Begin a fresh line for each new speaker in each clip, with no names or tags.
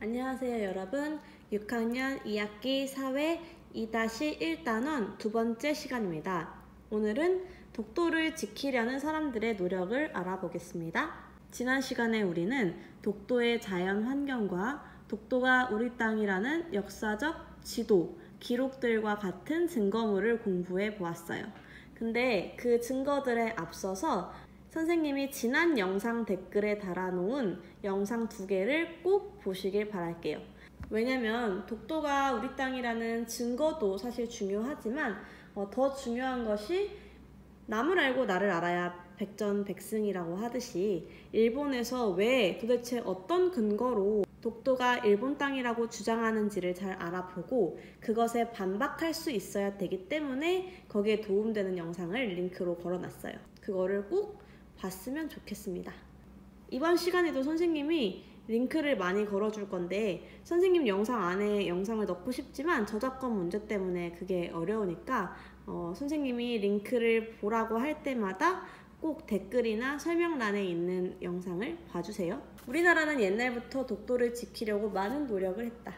안녕하세요 여러분. 6학년 2학기 사회 2-1단원 두 번째 시간입니다. 오늘은 독도를 지키려는 사람들의 노력을 알아보겠습니다. 지난 시간에 우리는 독도의 자연 환경과 독도가 우리 땅이라는 역사적 지도, 기록들과 같은 증거물을 공부해 보았어요. 근데 그 증거들에 앞서서 선생님이 지난 영상 댓글에 달아놓은 영상 2개를 꼭 보시길 바랄게요. 왜냐면 독도가 우리 땅이라는 증거도 사실 중요하지만 더 중요한 것이 남을 알고 나를 알아야 백전백승이라고 하듯이 일본에서 왜 도대체 어떤 근거로 독도가 일본 땅이라고 주장하는지를 잘 알아보고 그것에 반박할 수 있어야 되기 때문에 거기에 도움되는 영상을 링크로 걸어놨어요. 그거를 꼭 봤으면 좋겠습니다. 이번 시간에도 선생님이 링크를 많이 걸어줄 건데 선생님 영상 안에 영상을 넣고 싶지만 저작권 문제 때문에 그게 어려우니까 선생님이 링크를 보라고 할 때마다 꼭 댓글이나 설명란에 있는 영상을 봐주세요. 우리나라는 옛날부터 독도를 지키려고 많은 노력을 했다.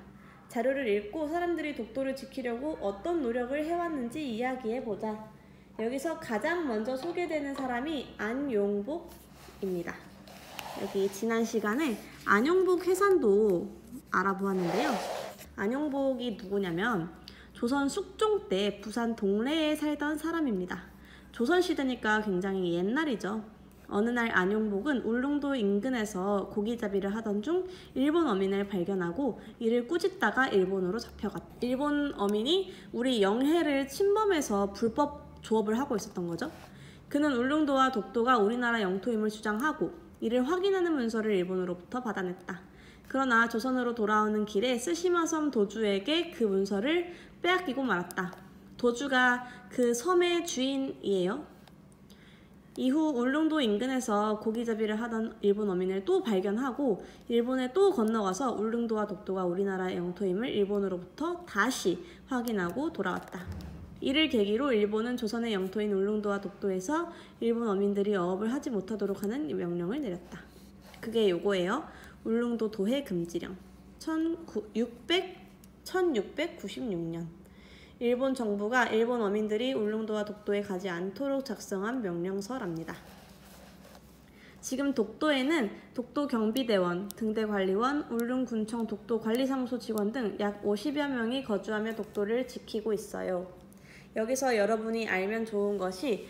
자료를 읽고 사람들이 독도를 지키려고 어떤 노력을 해왔는지 이야기해보자. 여기서 가장 먼저 소개되는 사람이 안용복입니다. 여기 지난 시간에 안용복 해산도 알아보았는데요. 안용복이 누구냐면 조선 숙종 때 부산 동래에 살던 사람입니다. 조선시대니까 굉장히 옛날이죠. 어느 날 안용복은 울릉도 인근에서 고기잡이를 하던 중 일본 어민을 발견하고 이를 꾸짖다가 일본으로 잡혀갔다. 일본 어민이 우리 영해를 침범해서 불법 조업을 하고 있었던 거죠. 그는 울릉도와 독도가 우리나라 영토임을 주장하고 이를 확인하는 문서를 일본으로부터 받아냈다. 그러나 조선으로 돌아오는 길에 쓰시마 섬 도주에게 그 문서를 빼앗기고 말았다. 도주가 그 섬의 주인이에요. 이후 울릉도 인근에서 고기잡이를 하던 일본 어민을 또 발견하고 일본에 또 건너가서 울릉도와 독도가 우리나라 영토임을 일본으로부터 다시 확인하고 돌아왔다. 이를 계기로 일본은 조선의 영토인 울릉도와 독도에서 일본 어민들이 어업을 하지 못하도록 하는 명령을 내렸다. 그게 요거예요. 울릉도 도해 금지령 1696년 일본 정부가 일본 어민들이 울릉도와 독도에 가지 않도록 작성한 명령서랍니다. 지금 독도에는 독도경비대원, 등대관리원, 울릉군청 독도관리사무소 직원 등 약 50여 명이 거주하며 독도를 지키고 있어요. 여기서 여러분이 알면 좋은 것이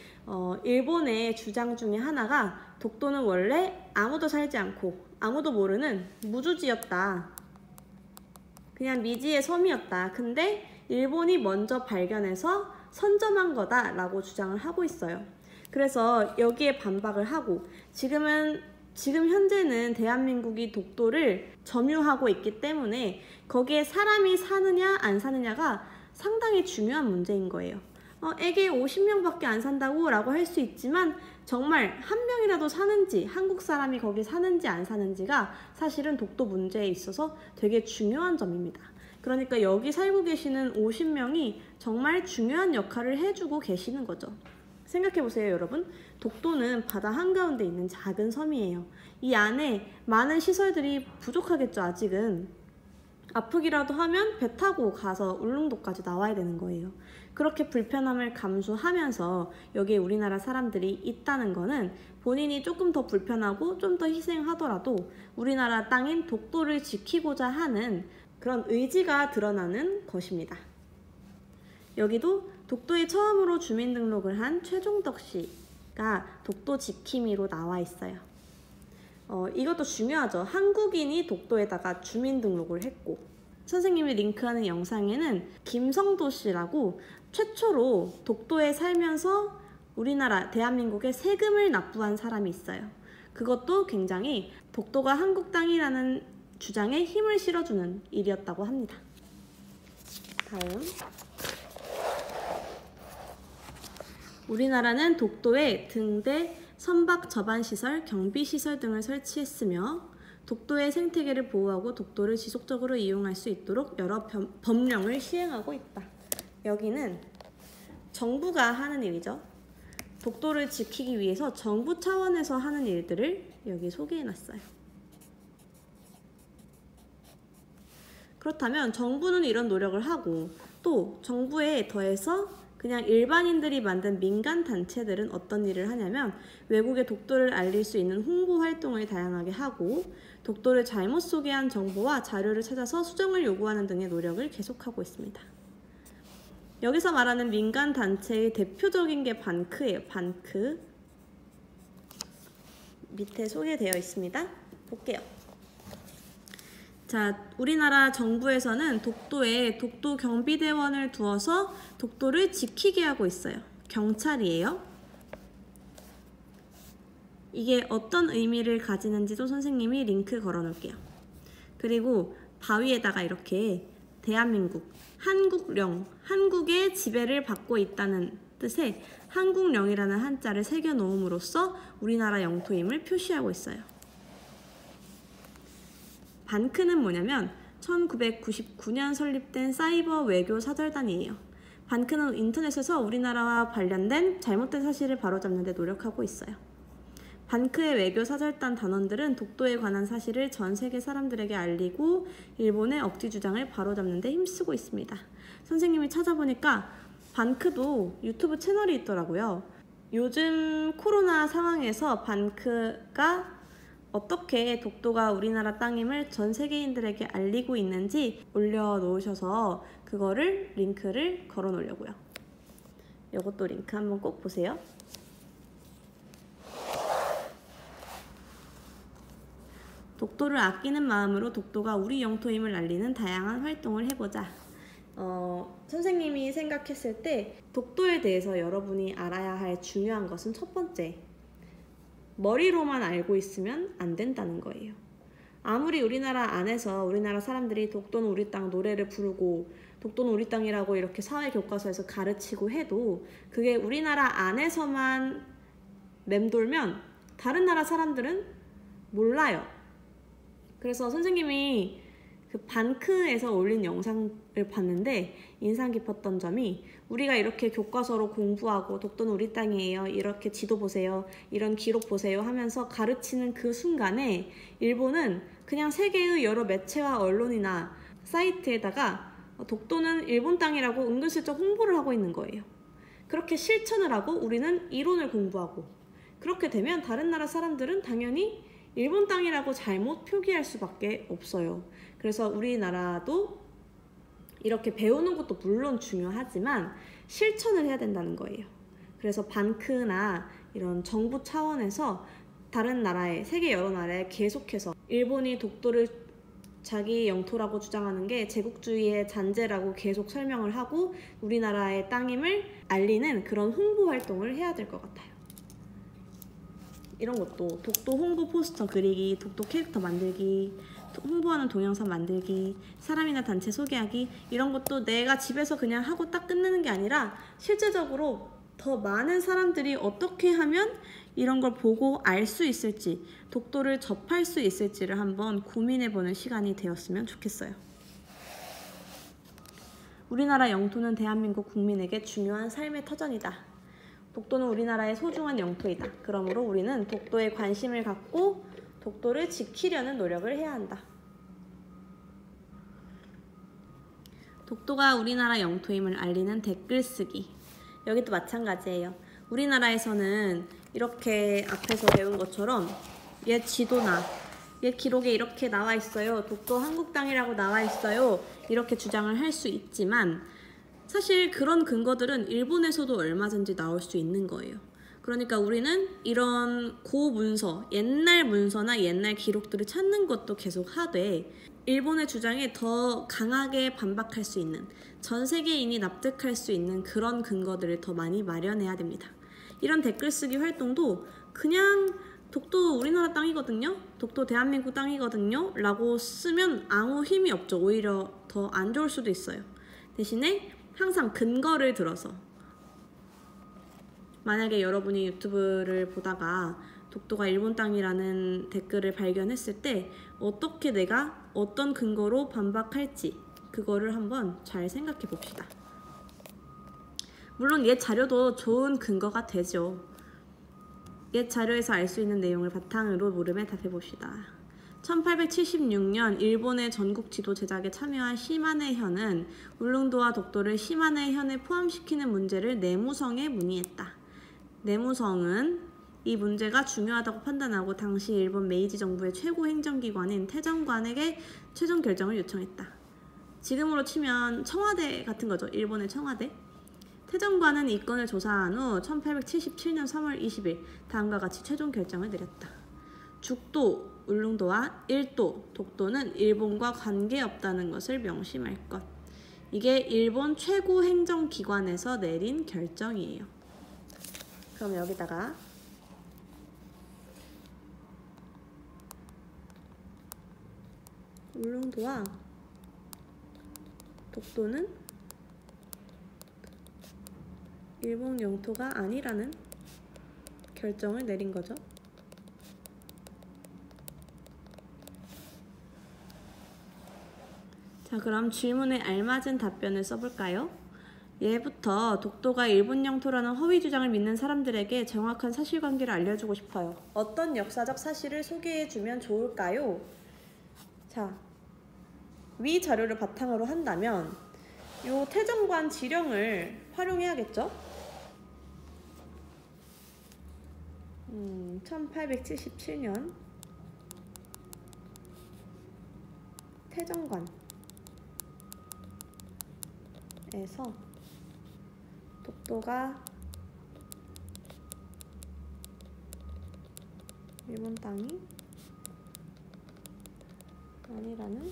일본의 주장 중에 하나가 독도는 원래 아무도 살지 않고 아무도 모르는 무주지였다. 그냥 미지의 섬이었다. 근데 일본이 먼저 발견해서 선점한 거다 라고 주장을 하고 있어요. 그래서 여기에 반박을 하고 지금 현재는 대한민국이 독도를 점유하고 있기 때문에 거기에 사람이 사느냐 안 사느냐가 상당히 중요한 문제인 거예요. 에게 50명밖에 안 산다고 라고 할 수 있지만 정말 한 명이라도 사는지 한국 사람이 거기 사는지 안 사는지가 사실은 독도 문제에 있어서 되게 중요한 점입니다. 그러니까 여기 살고 계시는 50명이 정말 중요한 역할을 해주고 계시는 거죠. 생각해보세요 여러분. 독도는 바다 한가운데 있는 작은 섬이에요. 이 안에 많은 시설들이 부족하겠죠. 아직은. 아프기라도 하면 배 타고 가서 울릉도까지 나와야 되는 거예요. 그렇게 불편함을 감수하면서 여기에 우리나라 사람들이 있다는 거는 본인이 조금 더 불편하고 좀 더 희생하더라도 우리나라 땅인 독도를 지키고자 하는 그런 의지가 드러나는 것입니다. 여기도 독도에 처음으로 주민등록을 한 최종덕 씨가 독도 지킴이로 나와 있어요. 이것도 중요하죠. 한국인이 독도에다가 주민등록을 했고 선생님이 링크하는 영상에는 김성도 씨라고 최초로 독도에 살면서 우리나라 대한민국에 세금을 납부한 사람이 있어요. 그것도 굉장히 독도가 한국 땅이라는 주장에 힘을 실어주는 일이었다고 합니다. 다음, 우리나라는 독도에 등대, 선박 저반시설, 경비시설 등을 설치했으며 독도의 생태계를 보호하고 독도를 지속적으로 이용할 수 있도록 여러 법령을 시행하고 있다. 여기는 정부가 하는 일이죠. 독도를 지키기 위해서 정부 차원에서 하는 일들을 여기 소개해놨어요. 그렇다면 정부는 이런 노력을 하고 또 정부에 더해서 그냥 일반인들이 만든 민간 단체들은 어떤 일을 하냐면 외국에 독도를 알릴 수 있는 홍보 활동을 다양하게 하고 독도를 잘못 소개한 정보와 자료를 찾아서 수정을 요구하는 등의 노력을 계속하고 있습니다. 여기서 말하는 민간 단체의 대표적인 게 반크예요. 반크. 밑에 소개되어 있습니다. 볼게요. 자, 우리나라 정부에서는 독도에 독도 경비대원을 두어서 독도를 지키게 하고 있어요. 경찰이에요. 이게 어떤 의미를 가지는지도 선생님이 링크 걸어 놓을게요. 그리고 바위에다가 이렇게 대한민국, 한국령, 한국의 지배를 받고 있다는 뜻의 한국령이라는 한자를 새겨 놓음으로써 우리나라 영토임을 표시하고 있어요. 반크는 뭐냐면 1999년 설립된 사이버 외교 사절단이에요. 반크는 인터넷에서 우리나라와 관련된 잘못된 사실을 바로잡는 데 노력하고 있어요. 반크의 외교 사절단 단원들은 독도에 관한 사실을 전 세계 사람들에게 알리고 일본의 억지 주장을 바로잡는 데 힘쓰고 있습니다. 선생님이 찾아보니까 반크도 유튜브 채널이 있더라고요. 요즘 코로나 상황에서 반크가 어떻게 독도가 우리나라 땅임을 전 세계인들에게 알리고 있는지 올려놓으셔서 그거를 링크를 걸어 놓으려고요. 이것도 링크 한번 꼭 보세요. 독도를 아끼는 마음으로 독도가 우리 영토임을 알리는 다양한 활동을 해보자. 선생님이 생각했을 때 독도에 대해서 여러분이 알아야 할 중요한 것은 첫 번째, 머리로만 알고 있으면 안 된다는 거예요. 아무리 우리나라 안에서 우리나라 사람들이 독도는 우리 땅 노래를 부르고 독도는 우리 땅이라고 이렇게 사회 교과서에서 가르치고 해도 그게 우리나라 안에서만 맴돌면 다른 나라 사람들은 몰라요. 그래서 선생님이 그 반크에서 올린 영상을 봤는데 인상 깊었던 점이 우리가 이렇게 교과서로 공부하고 독도는 우리 땅이에요, 이렇게 지도 보세요, 이런 기록 보세요 하면서 가르치는 그 순간에 일본은 그냥 세계의 여러 매체와 언론이나 사이트에다가 독도는 일본 땅이라고 은근슬쩍 홍보를 하고 있는 거예요. 그렇게 실천을 하고 우리는 이론을 공부하고, 그렇게 되면 다른 나라 사람들은 당연히 일본 땅이라고 잘못 표기할 수밖에 없어요. 그래서 우리나라도 이렇게 배우는 것도 물론 중요하지만 실천을 해야 된다는 거예요. 그래서 반크나 이런 정부 차원에서 다른 나라에, 세계 여러 나라에 계속해서 일본이 독도를 자기 영토라고 주장하는 게 제국주의의 잔재라고 계속 설명을 하고 우리나라의 땅임을 알리는 그런 홍보 활동을 해야 될 것 같아요. 이런 것도 독도 홍보 포스터 그리기, 독도 캐릭터 만들기, 홍보하는 동영상 만들기, 사람이나 단체 소개하기, 이런 것도 내가 집에서 그냥 하고 딱 끝내는 게 아니라 실제적으로 더 많은 사람들이 어떻게 하면 이런 걸 보고 알 수 있을지, 독도를 접할 수 있을지를 한번 고민해보는 시간이 되었으면 좋겠어요. 우리나라 영토는 대한민국 국민에게 중요한 삶의 터전이다. 독도는 우리나라의 소중한 영토이다. 그러므로 우리는 독도에 관심을 갖고 독도를 지키려는 노력을 해야 한다. 독도가 우리나라 영토임을 알리는 댓글 쓰기. 여기도 마찬가지예요. 우리나라에서는 이렇게 앞에서 배운 것처럼 옛 지도나 옛 기록에 이렇게 나와 있어요. 독도 한국 땅이라고 나와 있어요. 이렇게 주장을 할 수 있지만 사실 그런 근거들은 일본에서도 얼마든지 나올 수 있는 거예요. 그러니까 우리는 이런 고문서, 옛날 문서나 옛날 기록들을 찾는 것도 계속 하되 일본의 주장에 더 강하게 반박할 수 있는, 전 세계인이 납득할 수 있는 그런 근거들을 더 많이 마련해야 됩니다. 이런 댓글 쓰기 활동도 그냥 독도 우리나라 땅이거든요? 독도 대한민국 땅이거든요? 라고 쓰면 아무 힘이 없죠. 오히려 더 안 좋을 수도 있어요. 대신에 항상 근거를 들어서, 만약에 여러분이 유튜브를 보다가 독도가 일본 땅이라는 댓글을 발견했을 때 어떻게 내가 어떤 근거로 반박할지 그거를 한번 잘 생각해 봅시다. 물론 옛 자료도 좋은 근거가 되죠. 옛 자료에서 알 수 있는 내용을 바탕으로 물음에 답해 봅시다. 1876년 일본의 전국 지도 제작에 참여한 시마네 현은 울릉도와 독도를 시마네 현에 포함시키는 문제를 내무성에 문의했다. 내무성은 이 문제가 중요하다고 판단하고 당시 일본 메이지 정부의 최고 행정기관인 태정관에게 최종 결정을 요청했다. 지금으로 치면 청와대 같은 거죠. 일본의 청와대. 태정관은 이 건을 조사한 후 1877년 3월 20일 다음과 같이 최종 결정을 내렸다. 죽도, 울릉도와 일도, 독도는 일본과 관계없다는 것을 명심할 것. 이게 일본 최고 행정기관에서 내린 결정이에요. 그럼 여기다가 울릉도와 독도는 일본 영토가 아니라는 결정을 내린 거죠. 자, 그럼 질문에 알맞은 답변을 써볼까요? 예부터 독도가 일본 영토라는 허위 주장을 믿는 사람들에게 정확한 사실관계를 알려주고 싶어요. 어떤 역사적 사실을 소개해주면 좋을까요? 자, 위 자료를 바탕으로 한다면 요 태정관 지령을 활용해야겠죠? 1877년 태정관에서 독도가 일본 땅이 아니라는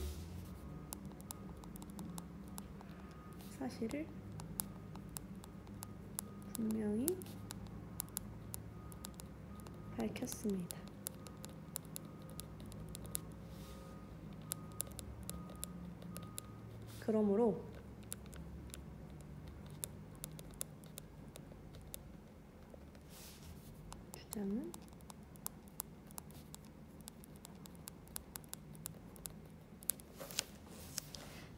사실을 분명히 밝혔습니다. 그러므로 주장은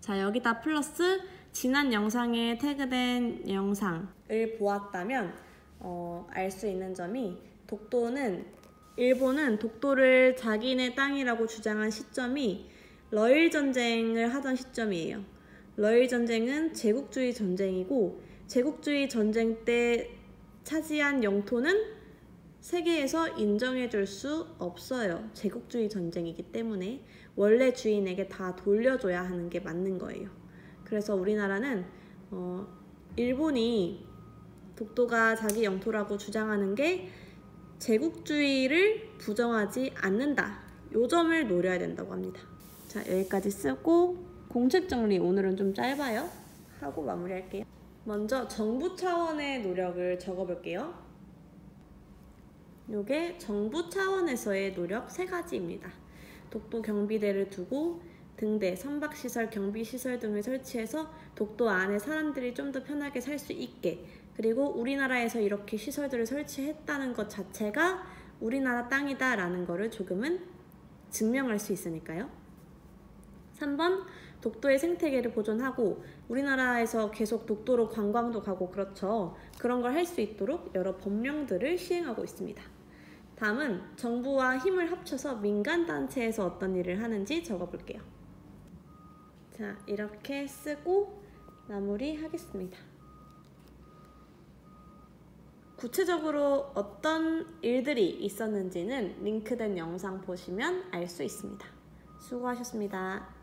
자, 여기다 플러스 지난 영상에 태그된 영상을 보았다면 알 수 있는 점이 일본은 독도를 자기네 땅이라고 주장한 시점이 러일 전쟁을 하던 시점이에요. 러일 전쟁은 제국주의 전쟁이고 제국주의 전쟁 때 차지한 영토는 세계에서 인정해줄 수 없어요. 제국주의 전쟁이기 때문에 원래 주인에게 다 돌려줘야 하는 게 맞는 거예요. 그래서 우리나라는 일본이 독도가 자기 영토라고 주장하는 게 제국주의를 부정하지 않는다. 요 점을 노려야 된다고 합니다. 자, 여기까지 쓰고 공책 정리 오늘은 좀 짧아요. 하고 마무리할게요. 먼저 정부 차원의 노력을 적어볼게요. 요게 정부 차원에서의 노력 3가지입니다. 독도 경비대를 두고 등대, 선박시설, 경비시설 등을 설치해서 독도 안에 사람들이 좀 더 편하게 살 수 있게, 그리고 우리나라에서 이렇게 시설들을 설치했다는 것 자체가 우리나라 땅이다 라는 거를 조금은 증명할 수 있으니까요. 3번, 독도의 생태계를 보존하고 우리나라에서 계속 독도로 관광도 가고 그렇죠. 그런 걸 할 수 있도록 여러 법령들을 시행하고 있습니다. 다음은 정부와 힘을 합쳐서 민간단체에서 어떤 일을 하는지 적어볼게요. 자, 이렇게 쓰고 마무리하겠습니다. 구체적으로 어떤 일들이 있었는지는 링크된 영상 보시면 알 수 있습니다. 수고하셨습니다.